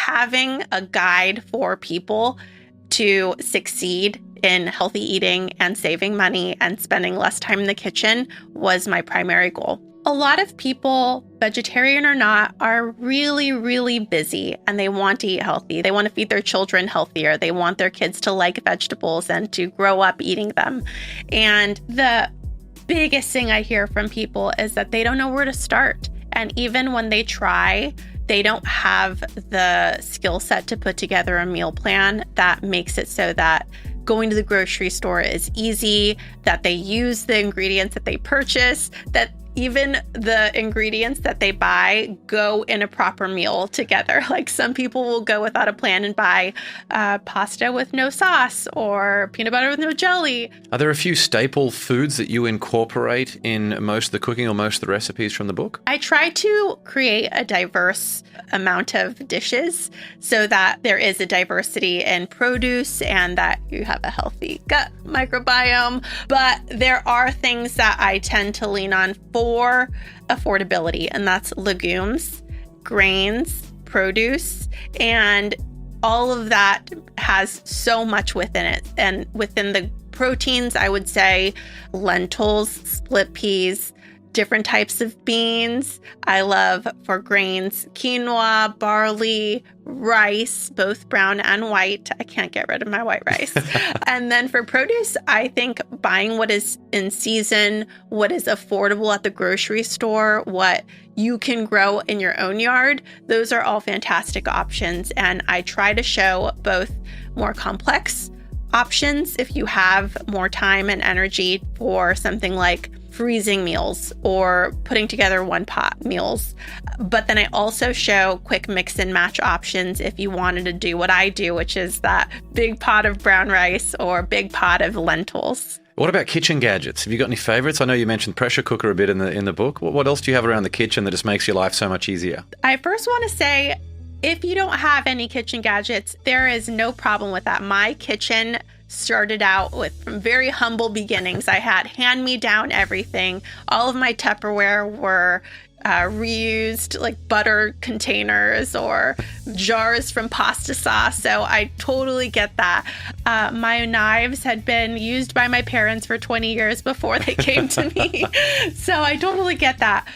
having a guide for people to succeed in healthy eating and saving money and spending less time in the kitchen was my primary goal. A lot of people, vegetarian or not, are really, really busy and they want to eat healthy. They want to feed their children healthier. They want their kids to like vegetables and to grow up eating them. And the biggest thing I hear from people is that they don't know where to start. And even when they try, they don't have the skill set to put together a meal plan that makes it so that going to the grocery store is easy, that they use the ingredients that they purchase, that even the ingredients that they buy go in a proper meal together. Like some people will go without a plan and buy pasta with no sauce or peanut butter with no jelly. Are there a few staple foods that you incorporate in most of the cooking or most of the recipes from the book? I try to create a diverse amount of dishes so that there is a diversity in produce and that you have a healthy gut microbiome. But there are things that I tend to lean on for affordability, and that's legumes, grains, produce, and all of that has so much within it. And within the proteins, I would say lentils, split peas, different types of beans. I love for grains, quinoa, barley, rice, both brown and white. I can't get rid of my white rice. And then for produce, I think buying what is in season, what is affordable at the grocery store, what you can grow in your own yard, those are all fantastic options. And I try to show both more complex options if you have more time and energy for something like freezing meals or putting together one pot meals. But then I also show quick mix and match options if you wanted to do what I do, which is that big pot of brown rice or big pot of lentils. What about kitchen gadgets? Have you got any favorites? I know you mentioned pressure cooker a bit in the book. What else do you have around the kitchen that just makes your life so much easier? I first want to say, if you don't have any kitchen gadgets, there is no problem with that. My kitchen started out with from very humble beginnings. I had hand-me-down everything. All of my Tupperware were reused, like butter containers or jars from pasta sauce. So I totally get that. My knives had been used by my parents for 20 years before they came to me. So I totally get that.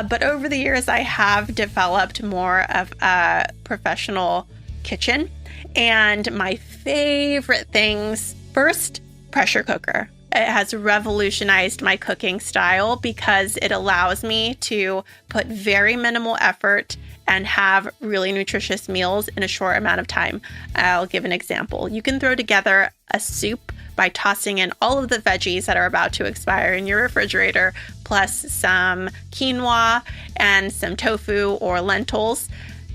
But over the years, I have developed more of a professional kitchen. And my favorite things, first, pressure cooker. It has revolutionized my cooking style because it allows me to put very minimal effort and have really nutritious meals in a short amount of time. I'll give an example. You can throw together a soup by tossing in all of the veggies that are about to expire in your refrigerator, plus some quinoa and some tofu or lentils.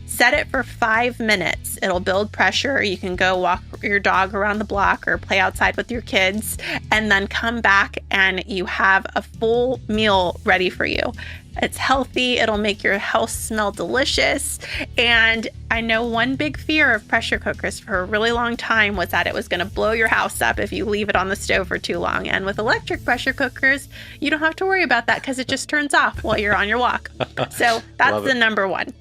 Set it for 5 minutes. It'll build pressure. You can go walk your dog around the block or play outside with your kids, and then come back and you have a full meal ready for you. It's healthy. It'll make your house smell delicious. And I know one big fear of pressure cookers for a really long time was that it was going to blow your house up if you leave it on the stove for too long. And with electric pressure cookers, you don't have to worry about that because it just turns off while you're on your walk. So that's the number one.